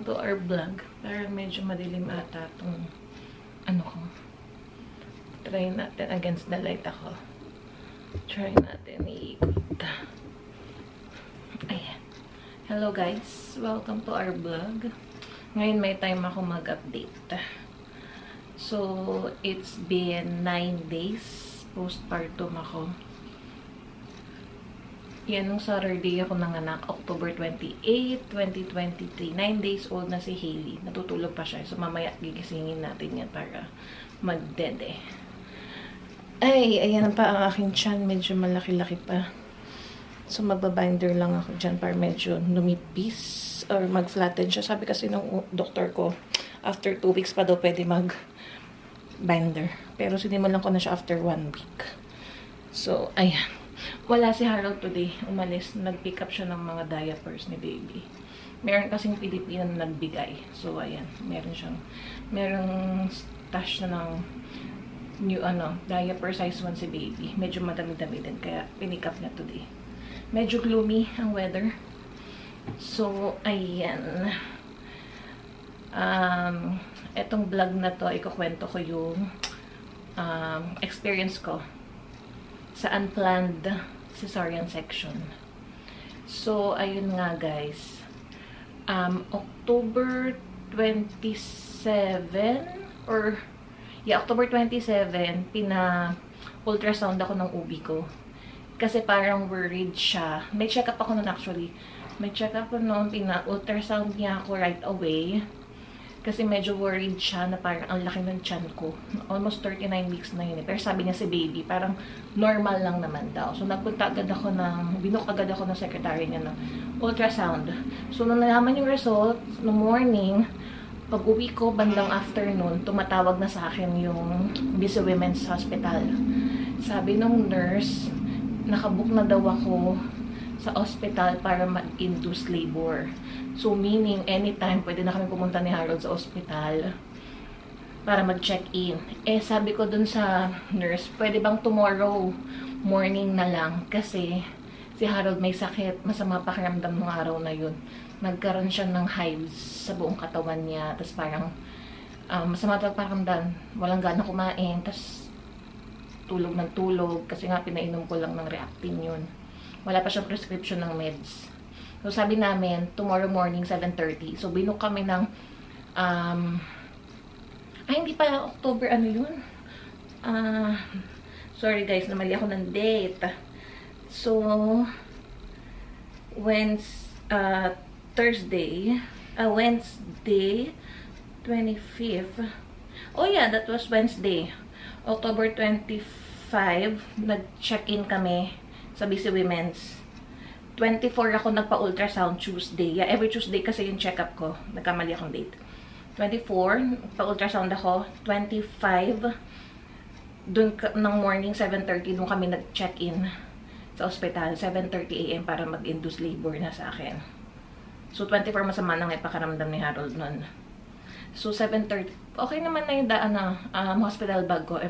welcome to our vlog. Parang medyo madilim ata itong ano ko. Try natin against the light ako. Try natin iikot. Ayan. Hello guys, welcome to our vlog. Ngayon may time ako mag-update. So, it's been 9 days postpartum ako. Yan, nung Saturday ako nanganak, October 28, 2023. 9 days old na si Hailey. Natutulog pa siya. So, mamaya gigisingin natin yan para magdede. Ay, ayan pa ang aking tiyan. Medyo malaki-laki pa. So, magbabinder lang ako dyan para medyo lumipis or mag-flatten siya. Sabi kasi ng doktor ko, after 2 weeks pa daw pwede mag-binder. Pero sinimulan ko na siya after 1 week. So, ayan. Wala si Harold today. Umalis. Nag-pick up siya ng mga diapers ni baby. Meron kasing Pilipino na nagbigay. So, ayan. Merong stash na ng new, diaper size 1 si baby. Medyo madami-dami din. Kaya, pinick up niya today. Medyo gloomy ang weather. So, ayan. Etong vlog na to, ikukwento ko yung experience ko sa unplanned cesarean section. So, ayun nga guys. October 27 October 27, pina-ultrasound ako ng ubi ko. Kasi parang worried siya. May check-up ako noon actually. May check-up ako noon, pina-ultrasound niya ako right away. Kasi medyo worried siya na parang ang laki ng tiyan ko. Almost 39 weeks na yun eh. Pero sabi niya si baby, parang normal lang naman daw. So, nagpunta agad ako binook agad ako ng secretary niya ng ultrasound. So, nung nalaman yung result, no morning, pag uwi ko, bandang afternoon, tumatawag na sa akin yung Busy Women's Hospital. Sabi nung nurse, nakabook na daw ako sa hospital para mag-induce labor. So, meaning, anytime, pwede na kami pumunta ni Harold sa hospital para mag-check-in. Eh, sabi ko dun sa nurse, pwede bang tomorrow morning na lang? Kasi, si Harold may sakit, masama pakiramdam ng araw na yun. Nagkaroon siya ng hives sa buong katawan niya. Tapos parang, masama pakiramdam, walang gana kumain. Tapos, tulog ng tulog. Kasi nga, pinainom ko lang ng Reactin yun. Wala pa siyang prescription ng meds. So, sabi namin, tomorrow morning, 7:30. So, binook kami ng, hindi pala, October, ano yun? Sorry guys, namali ako ng date. So, Wednesday, 25th. Oh yeah, that was Wednesday. October 25, nag-check-in kami sa Busy Women's. 24 ako nagpa-ultrasound Tuesday. Yeah, every Tuesday kasi yung check-up ko. Nagkamali akong date. 24, pa-ultrasound ako. 25, dun ng morning, 7:30, dun kami nag-check-in sa hospital. 7:30 AM para mag-induce labor na sa akin. So, 24 masama nang ipakaramdam ni Harold nun. So, 7:30, okay naman na yung hospital bag ko.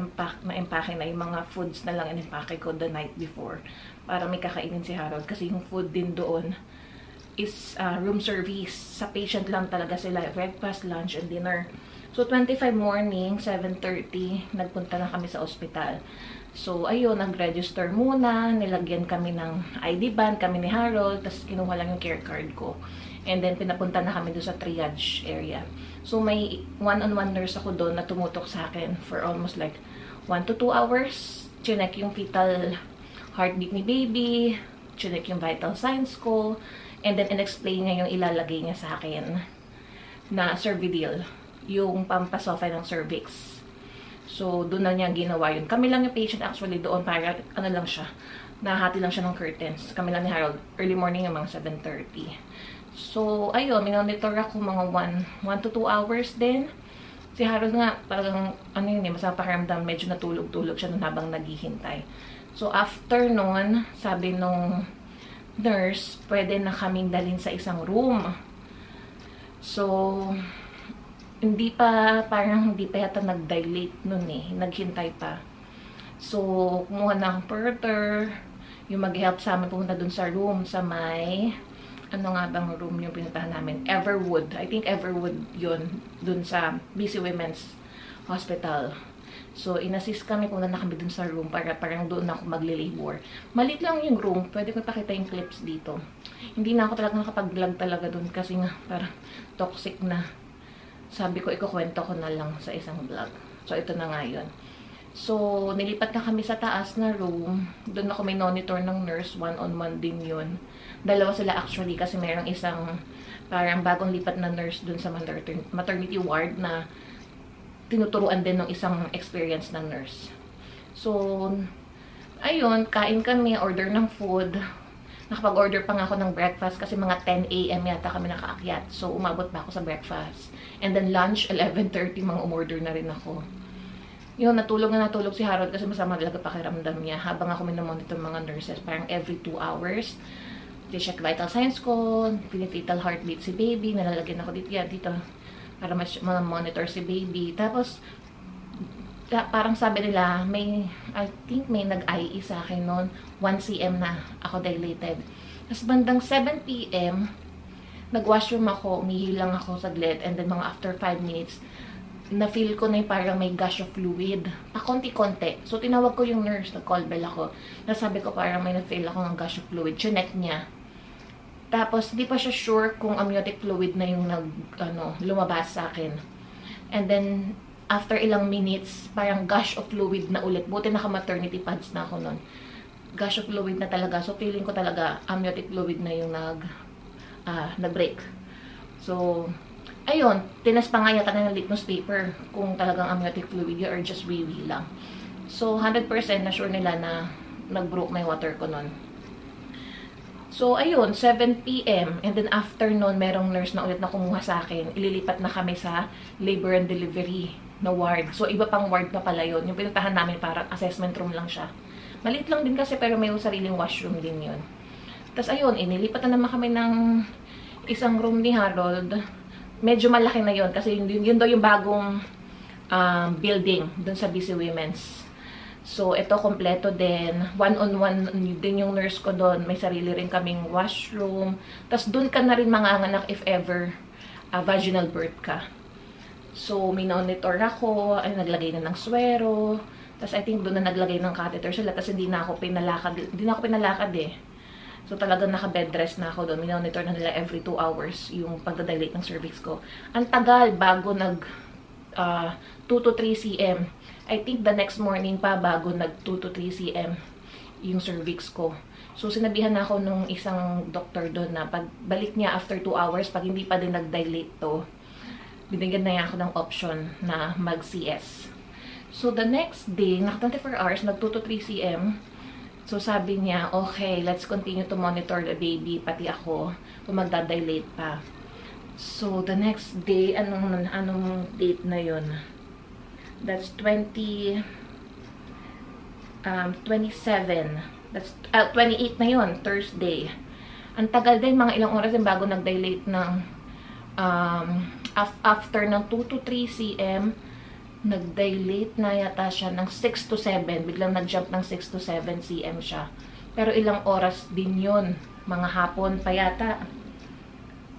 Na-empake na yung mga foods na lang in-empake ko the night before. Para may kakainin si Harold. Kasi yung food din doon is room service. Sa patient lang talaga sila. Breakfast, lunch, and dinner. So, 25 morning, 7:30, nagpunta na kami sa ospital. So, ayun, nag-register muna. Nilagyan kami ng ID band, kami ni Harold. Tapos, kinuha lang yung care card ko. And then, pinapunta na kami doon sa triage area. So, may one-on-one nurse ako doon na tumutok sa akin for almost like 1 to 2 hours. Chinek yung fetal heartbeat ni baby. Chinek yung vital signs ko. And then, in-explain niya yung ilalagay niya sa akin na Cervidil. Yung pampasoften ng cervix. So, doon na niya ginawa yun. Kami lang yung patient actually doon para, lang siya. Nahati lang siya ng curtains. Kami lang ni Harold. Early morning yung mga 7:30. So, ayun, minonitor ako mga 1 to 2 hours din. Si Harold nga, parang, masama pakiramdam, medyo natulog-tulog siya nun habang naghihintay. So, after nun, sabi nung nurse, pwede na kaming dalhin sa isang room. So, parang hindi pa yata nag-dilate nun eh. Naghintay pa. So, kumuha na akong porter, yung mag-help sa amin pumunta dun sa room sa may ano nga bang room yung pinuntahan namin? Everwood. I think Everwood yun. Dun sa BC Women's Hospital. So, inassist kami kung na kami dun sa room para parang doon ako magli-labor. Malit lang yung room. Pwede ko ipakita yung clips dito. Hindi na ako talaga nakapag-vlog talaga dun kasi nga parang toxic na. Sabi ko, ikukwento ko na lang sa isang vlog. So, ito na nga yun. So, nilipat na kami sa taas na room. Doon ako may monitor ng nurse. One-on-one din yun. Dalawa sila actually kasi mayroong isang parang bagong lipat na nurse doon sa maternity ward na tinuturuan din ng isang experienced na nurse. So, ayun, kain kami, order ng food. Nakapag-order pa nga ako ng breakfast kasi mga 10 AM yata kami nakaakyat. So, umabot pa ako sa breakfast. And then lunch, 11:30, mga umorder na rin ako. Yun, natulog si Harold kasi masama talaga pakiramdam niya. Habang ako minamonitor mga nurses, parang every 2 hours. Check vital signs ko, fetal heartbeat si baby, nalalagyan ako dito para monitor si baby. Tapos, parang sabi nila, I think may nag-IE sa akin noon, 1 cm na ako dilated. Tapos bandang 7 PM, nag-washroom ako, umihilang ako saglit, and then mga after 5 minutes, na-feel ko na yung parang may gush of fluid. Pakonti-konti. So, tinawag ko yung nurse, nag-call bell ako. Nasabi ko parang may na-feel ako ng gush of fluid. Chinek niya. Tapos, di pa siya sure kung amniotic fluid na yung lumabas sa akin. And then, after ilang minutes, parang gush of fluid na ulit. Buti naka-maternity pads na ako nun. Gush of fluid na talaga. So, feeling ko talaga amniotic fluid na yung nag-break. So, ayun. Tinas pa nga yata ng litmus paper kung talagang amniotic fluid yun or just wee-wee lang. So, 100% na sure nila na nag-broke na yung water ko nun. So, ayun, 7 PM. And then, after nun, merong nurse na ulit na kumuha sa akin. Ililipat na kami sa labor and delivery na ward. So, iba pang ward pa pala yun. Yung pinuntahan namin, parang assessment room lang siya. Maliit lang din kasi, pero may sariling washroom din yun. Tapos, ayun, inilipat na naman kami ng isang room ni Harold. Medyo malaki na yun kasi yun daw yung bagong building dun sa BC Women's. So, ito kompleto din. One-on-one din yung nurse ko doon. May sarili rin kaming washroom. Tapos, doon ka na rin manganganak if ever vaginal birth ka. So, may monitor ako. Ay, naglagay na ng swero. Tapos, I think doon na naglagay ng catheter sila. Tapos, hindi na ako pinalakad eh. So, talagang naka-bed rest na ako doon. Monitor na nila every 2 hours yung pagdadilate ng cervix ko. Ang tagal bago 2 to 3 cm. I think the next morning pa bago 2 to 3 cm yung cervix ko. So, sinabihan na ako nung isang doctor doon na pagbalik niya after 2 hours, pag hindi pa din nag-dilate to, binigyan na niya ako ng option na mag-CS. So, the next day, naka 24 hours, 2 to 3 cm. So, sabi niya, okay, let's continue to monitor the baby, pati ako, kung magdadilate pa. So, the next day, anong date na yun? That's 27. That's 28 na yun, Thursday. Ang tagal din, mga ilang oras din bago nag-dilate ng after ng 2 to 3 cm, nag-dilate na yata siya ng 6 to 7. Biglang nag-jump ng 6 to 7 cm siya. Pero ilang oras din yun. Mga hapon pa yata.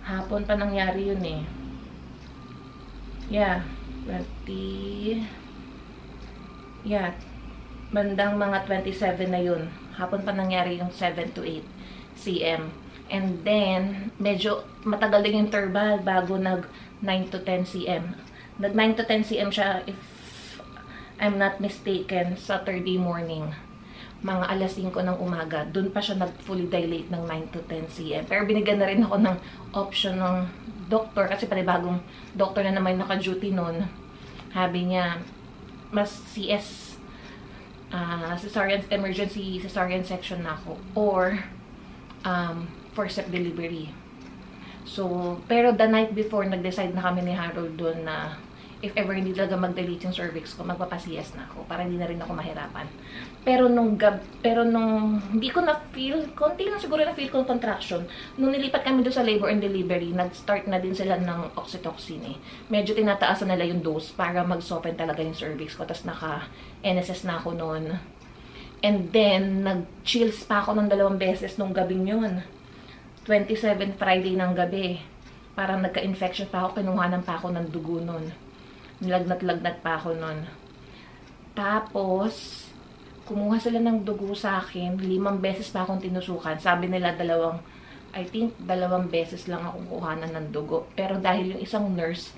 Hapon pa nangyari yun eh. Yeah. 20... Yeah. Bandang mga 27 na yun. Hapon pa nangyari yung 7 to 8 cm. And then, medyo matagal din yung interval bago nag 9 to 10 cm. Nag 9 to 10 cm siya, if I'm not mistaken, Saturday morning. Mga alas 5 ng umaga. Doon pa siya nag-fully dilate ng 9 to 10 cm. Pero binigyan na rin ako ng option ng doctor. Kasi panibagong doctor na naman naka-duty noon. Sabi niya, mas CS, emergency cesarean section na ako. Or, forceps delivery. So, pero the night before, nag-decide na kami ni Harold doon na if ever hindi talaga mag-delete yung cervix ko, magpapa-CS na ako para hindi na rin ako mahirapan. Pero nung hindi ko na-feel, konti lang siguro na-feel ko contraction. Nung nilipat kami doon sa labor and delivery, nag-start na din sila ng oxytocin eh. Medyo tinataasan nila yung dose para mag-soften talaga yung cervix ko. Tapos naka-NSS na ako noon. And then, nag-chills pa ako ng 2 beses nung gabing yun. 27 Friday ng gabi. Parang nagka-infection pa ako, kinuhanan pa ako ng dugo nun. Nilagnat-lagnat pa ako nun. Tapos, kumuha sila ng dugo sa akin. 5 beses pa akong tinusukan. Sabi nila I think 2 beses lang akong kuhanan ng dugo. Pero dahil yung isang nurse,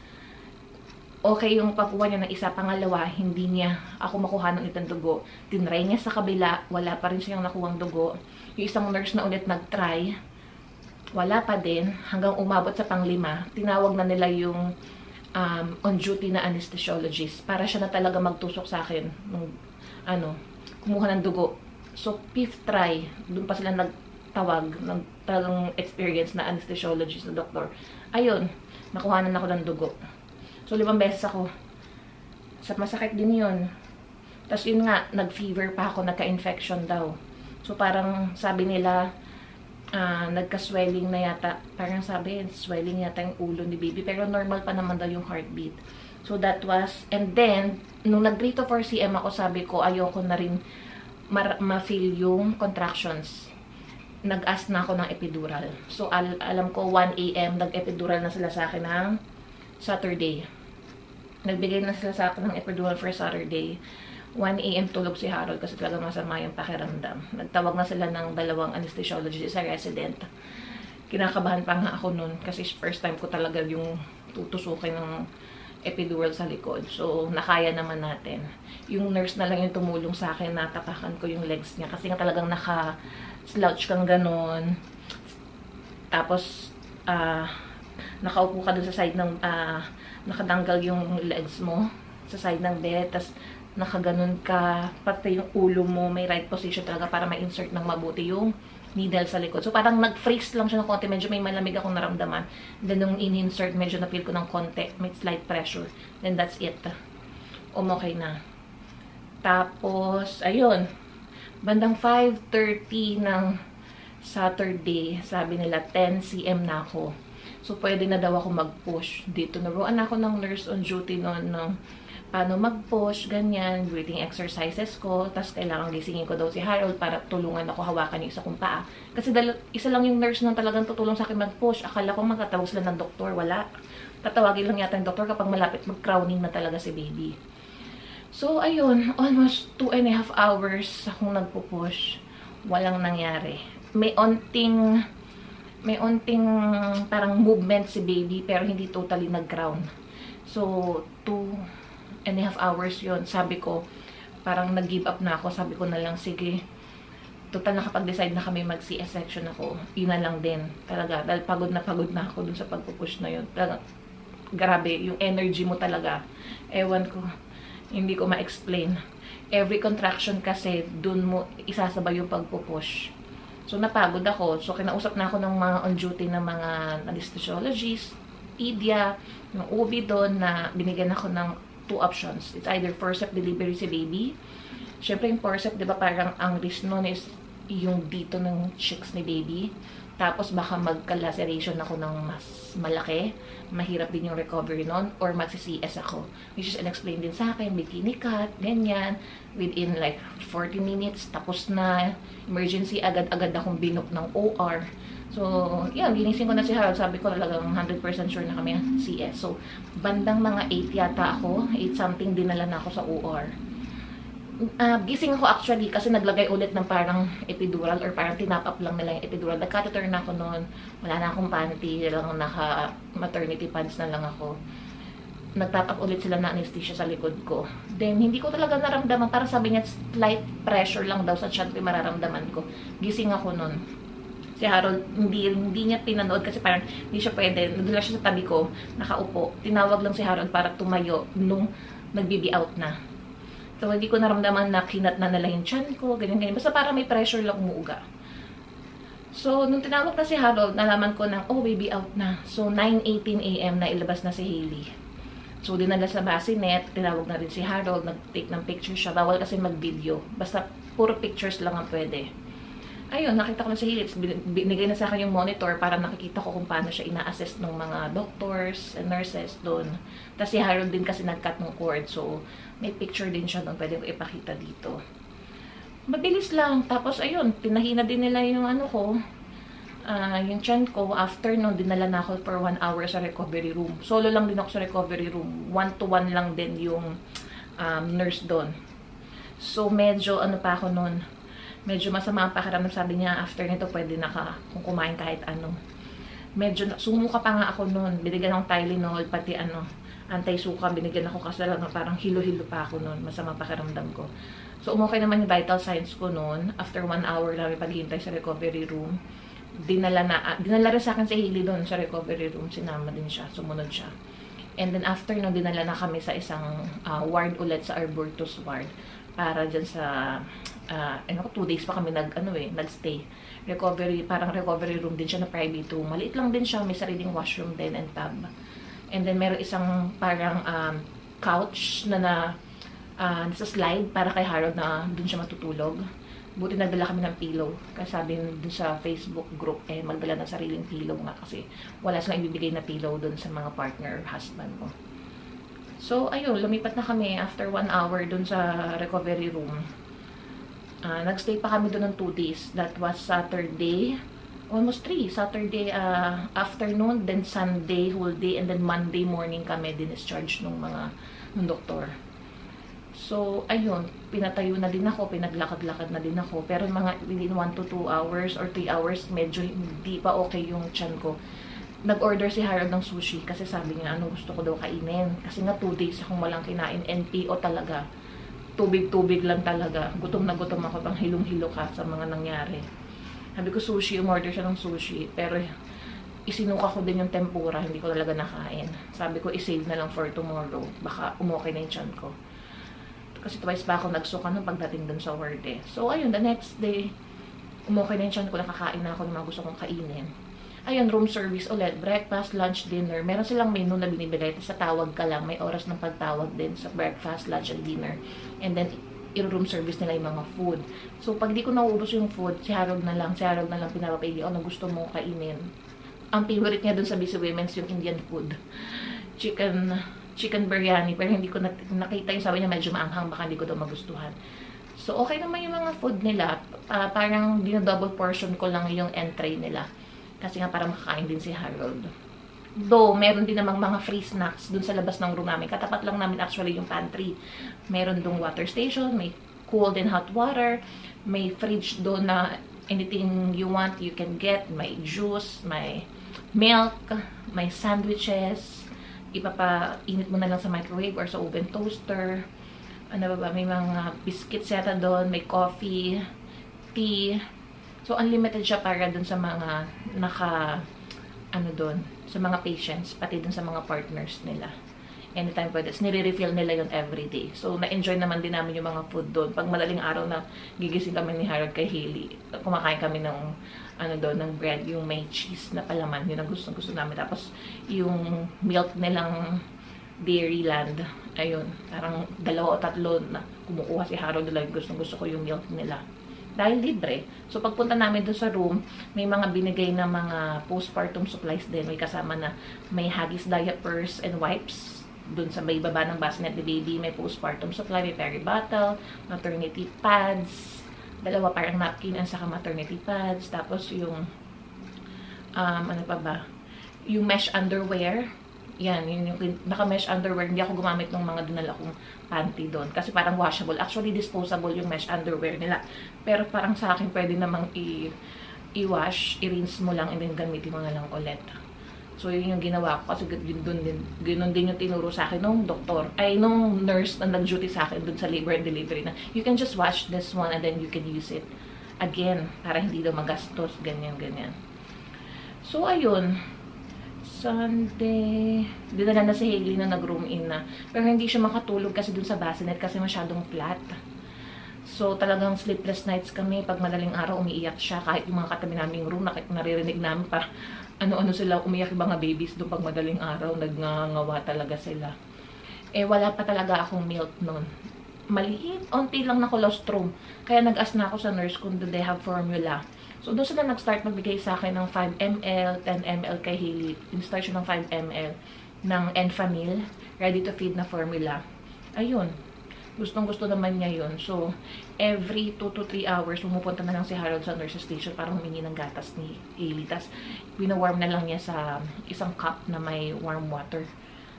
okay yung pagkuha niya ng isa, pangalawa, hindi niya ako makuha ng itong dugo. Tinry niya sa kabila, wala pa rin siyang nakuhang dugo. Yung isang nurse na ulit nag-try, wala pa din. Hanggang umabot sa pang-5, tinawag na nila yung on-duty na anesthesiologist para siya na talaga magtusok sa akin ng, kumuha ng dugo. So, 5th try, doon pa sila nagtawag ng talagang experience na anesthesiologist na doktor. Ayun, nakuhanan ako ng dugo. So, 5 beses ako. Masakit din yun. Tapos yun nga, nag-fever pa ako, nagka-infection daw. So, parang sabi nila, nagka-swelling na yata. Parang sabi, swelling yata yung ulo ni baby. Pero normal pa naman daw yung heartbeat. So, that was, and then, nung nag-3 to 4 cm ako, sabi ko, ayoko na rin ma-feel yung contractions. Nag-ask na ako ng epidural. So, alam ko, 1 AM, nag-epidural na sila sa akin ng Saturday. Nagbigay na sila sa akin ng epidural for Saturday. 1 AM tulog si Harold kasi talaga masama yung pakiramdam. Nagtawag na sila ng 2 anesthesiologist sa resident. Kinakabahan pa nga ako nun kasi first time ko talaga yung tutusukin ng epidural sa likod. So, nakaya naman natin. Yung nurse na lang yung tumulong sa akin, natapakan ko yung legs niya kasi nga talagang naka-slouch kang ganon. Tapos, nakaupo ka dun sa side ng, nakadanggal yung legs mo sa side ng bed, tas nakaganon ka, pati yung ulo mo, may right position talaga para ma-insert ng mabuti yung needle sa likod. So, parang nag-freeze lang siya ng konti, medyo may malamig akong naramdaman. Then, nung in-insert, medyo na-feel ko ng konti, may slight pressure. Then, that's it. Okay na. Tapos, ayun, bandang 5:30 ng Saturday, sabi nila 10 cm na ako. So, pwede na daw ako mag-push. Dito, naruan ako ng nurse on duty noon ng paano mag-push, ganyan, breathing exercises ko. Tapos, kailangan gisingin ko daw si Harold para tulungan ako hawakan yung isa kong paa. Kasi isa lang yung nurse nang talagang tutulong sa akin mag-push. Akala ko magtatawag sila ng doktor. Wala. Tatawagin lang yata yung doktor kapag malapit mag-crowning na talaga si baby. So, ayun, almost 2.5 hours akong nagpo-push. Walang nangyari. May onting parang movement si baby, pero hindi totally nag-ground. So, 2.5 hours yon. Sabi ko, parang nag-give up na ako. Sabi ko na lang, sige, total nakapag-decide na kami mag-CS section ako. Yun na lang din. Talaga, dahil pagod na ako dun sa pagpupush na yun. Talaga, grabe, yung energy mo talaga. Ewan ko, hindi ko ma-explain. Every contraction kasi, dun mo isasabay yung pagpupush. So, napagod ako. So, kinausap na ako ng mga on-duty na mga anesthesiologist, pedia, yung OB doon na binigyan ako ng 2 options. It's either forceps delivery si baby. Siyempre, yung forceps, di ba, parang ang risk nun is yung dito ng cheeks ni baby. Tapos, baka magka-laceration ako ng mas malaki. Mahirap din yung recovery nun. Or magsi-CS ako. Which is in-explain din sa akin. Bikini cut, ganyan. Within like 40 minutes, tapos na. Emergency, agad-agad akong binok ng OR. So, yan. Ginising ko na si Harold. Sabi ko talagang 100% sure na kami CS. So, bandang mga 8 yata ako. 8 something dinala na ako sa OR. Gising ako actually kasi naglagay ulit ng parang epidural or parang tinap up lang nila yung epidural. Nag-catheter na ako noon. Wala na akong panty. Lang naka-maternity pants na lang ako. Nag-top up ulit sila na anesthesia sa likod ko. Then, hindi ko talaga naramdaman. Parang sabi niya, slight pressure lang daw sa tiyan ko yung mararamdaman ko. Gising ako noon. Si Harold, hindi niya pinanood kasi parang hindi siya pwede. Nagdala siya sa tabi ko, nakaupo. Tinawag lang si Harold para tumayo nung nag-baby out na. So, hindi ko naramdaman na kinat na nila yung tiyan ko, ganyan-ganyan. Basta parang may pressure lang umuuga. So, nung tinawag na si Harold, nalaman ko na, oh, baby out na. So, 9:18 AM na ilabas na si Hailey. So, dinala sa bassinet, tinawag na rin si Harold, nag-take ng picture siya. Bawal kasi mag-video. Basta, puro pictures lang ang pwede. Ayun, nakita ko na si Hailey. Binigay na sa akin yung monitor para nakikita ko kung paano siya ina-assess ng mga doctors and nurses doon. Tapos si Harold din kasi nag-cut ng cord. So, may picture din siya doon. Pwede ko ipakita dito. Mabilis lang. Tapos, ayun, pinahina din nila yung ano ko. yung tiyan ko, after nun, dinala na ako for 1 hour sa recovery room. Solo lang din ako sa recovery room. 1-to-1 lang din yung nurse doon. So, medyo, ano pa ako nun, medyo masama ang pakiramdam. Sabi niya, after nito, pwede na ka kung kumain kahit ano. Medyo, sumuka pa nga ako nun. Binigyan akong Tylenol, pati anti-suka. Binigyan ako kasi lang, parang hilo-hilo pa ako nun. Masama pakiramdam ko. So, umukay naman yung vital signs ko nun. After 1 hour lang, paghihintay sa recovery room. Dinala rin sa akin si Hailey doon sa recovery room. Sinama din siya. Sumunod siya. And then, after nun, dinala na kami sa isang ward ulit sa Arbortus ward. Para dyan sa, 2 days pa kami nag-stay. Parang recovery room din siya na private room. Maliit lang din siya. May sariling washroom din and tub. And then, meron isang parang couch na nasa slide para kay Harold na dun siya matutulog. Buti nagdala kami ng pillow. Kasi sabi dun sa Facebook group, magdala ng sariling pillow nga kasi wala silang ibibigay na pillow dun sa mga partner or husband mo. So, ayun, lumipat na kami after 1 hour dun sa recovery room. Nagstay pa kami dun ng 2 days. That was Saturday, almost 3. Saturday afternoon, then Sunday whole day, and then Monday morning kami din-discharge nung doktor. So, ayun, pinatayo na din ako, pinaglakad-lakad na din ako. Pero mga within 1 to 2 hours or 3 hours, medyo hindi pa okay yung tiyan ko. Nag-order si Harold ng sushi kasi sabi niya, ano gusto ko daw kainin. Kasi nga 2 days akong walang kinain, NPO talaga. Tubig-tubig lang talaga. Gutom na gutom ako, pang hilong-hilo ka sa mga nangyari. Sabi ko sushi, umorder siya ng sushi. Pero isinuka ko din yung tempura, hindi ko talaga nakain. Sabi ko, isave na lang for tomorrow. Baka umokay na yung tiyan ko. Kasi twice pa ako nagsuka nung pagdating dun sa ward eh. So, ayun, the next day, umukay na yung tiyan ko, nakakain na ako ng mga gusto kong kainin. Ayun, room service ulit. Breakfast, lunch, dinner. Meron silang menu na binibigay. Sa tawag ka lang, may oras ng pagtawag din sa breakfast, lunch, and dinner. And then, i-room service nila yung mga food. So, pag di ko nauubos yung food, si Harold na lang pinapapili, ano gusto mo kainin. Ang favorite niya dun sa Busy Women's yung Indian food. Chicken biryani, pero hindi ko nakita yung sabi niya medyo maanghang, baka hindi ko daw magustuhan. So, okay naman yung mga food nila. Parang double portion ko lang yung entree nila. Kasi nga parang makakain din si Harold. Though, meron din namang mga free snacks dun sa labas ng room namin. Katapat lang namin actually yung pantry. Meron dong water station, may cold and hot water, may fridge doon na anything you want, you can get. May juice, may milk, may sandwiches. Ipapainit mo na lang sa microwave or sa oven toaster. Ano ba? May mga biscuits yata doon, may coffee, tea. So, unlimited siya para dun sa mga sa mga patients, pati dun sa mga partners nila. Anytime pwede. Nire-refill nila yun everyday. So, na-enjoy naman din namin yung mga food doon. Pag madaling araw na gigising kami ni Harold kay Hailey, kumakain kami ng ng bread, yung may cheese na palaman. Yun ang gusto namin. Tapos, yung milk nilang Dairyland, ayun, parang 2 o 3 na kumukuha si Harold nila. Gusto ko yung milk nila. Dahil libre. So, pagpunta namin doon sa room, may mga binigay na mga postpartum supplies din. May kasama na may Huggies diapers and wipes. Doon sa may baba ng bassinet ni baby, may postpartum supply, may peri bottle, maternity pads, 2 parang napkin and saka maternity pads. Tapos yung, ano pa ba? Yung mesh underwear. Yan, yung naka-mesh underwear. Hindi ako gumamit ng mga dinala kong panty doon. Kasi parang washable. Actually, disposable yung mesh underwear nila. Pero parang sa akin, pwede namang i-wash, i-rinse mo lang, and then gamitin mo na lang ulit. So, yun yung ginawa ko. Kasi ganoon din yung tinuro sa akin nung doktor. Nung nurse na nag-duty sa akin dun sa labor and delivery na, you can just wash this one and then you can use it again. Para hindi daw magastos. Ganyan. So, ayun. Sunday, dinala na si Hailey na nag-room in na. Pero hindi siya makatulog kasi dun sa bassinet kasi masyadong flat. So, talagang sleepless nights kami. Pag madaling araw, umiiyak siya. Kahit yung mga katabi naming room, naririnig namin para ano-ano sila, umiyak yung mga babies doon pag madaling araw. Nagngangawa talaga sila. Wala pa talaga akong milk noon. Maliit, onti lang na colostrum. Kaya nag-ask na ako sa nurse kung do they have formula. So, doon sila nag-start magbigay sa akin ng 5 ml, 10 ml kay Hailey. In-start siya ng 5 ml ng Enfamil, ready to feed na formula. Ayun. Gustong-gusto naman niya yun. So, every 2 to 3 hours, pumupunta na lang si Harold sa nurse station para humingi ng gatas ni Hailey. Tapos, wino-warm na lang niya sa isang cup na may warm water.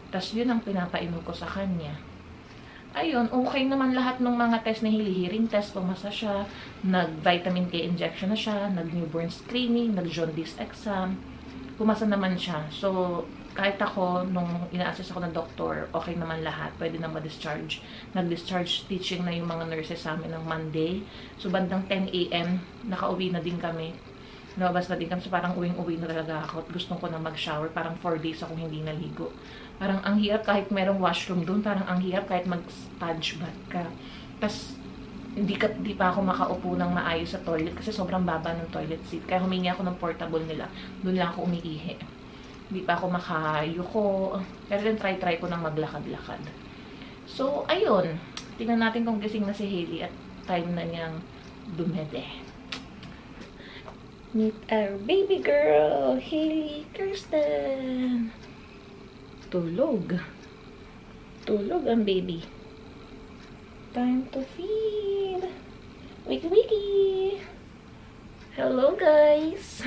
Tapos, yun ang pinapainom ko sa kanya. Ayun, okay naman lahat ng mga test ni Hailey. Hearing test, pumasa siya. Nag-vitamin K injection na siya. Nag-newborn screening. Nag-jaundice exam. Pumasa naman siya. So, kahit ako, nung ina-assess ako ng doktor, okay naman lahat. Pwede na ma-discharge. Nag-discharge teaching na yung mga nurses sa amin ng Monday. So, bandang 10 AM, nakauwi na din kami. Nababas na din kami. So, parang uwing-uwi na talaga ako. At gustong ko na mag-shower. Parang 4 days akong hindi naligo. Parang ang hirap kahit merong washroom doon. Parang ang hirap kahit mag-sponge bath ka. Tapos, hindi pa ako makaupo ng maayos sa toilet kasi sobrang baba ng toilet seat. Kaya humingi ako ng portable nila. Doon lang ako umiihi. Hindi pa ako makayuko. Pero then try ko nang maglakad-lakad. So, ayun. Tingnan natin kung gising na si Hailey at time na niyang dumede. Meet our baby girl, Hailey Kirsten. Tulog. Tulog ang baby. Time to feed. Wiki wiki. Hello guys.